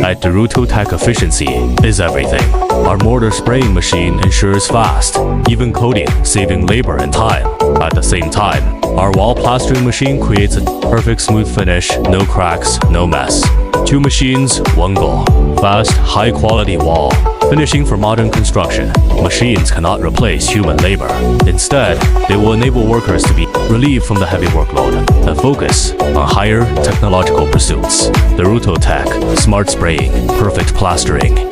At DERUTU Tech, efficiency is everything. Our mortar spraying machine ensures fast, even coating, saving labor and time. At the same time, our wall plastering machine creates a perfect smooth finish, no cracks, no mess. 2 machines, 1 goal. Fast, high-quality wall finishing for modern construction. Machines cannot replace human labor. Instead, they will enable workers to be relieved from the heavy workload and focus on higher technological pursuits. DERUTU Tech, smart spraying, perfect plastering.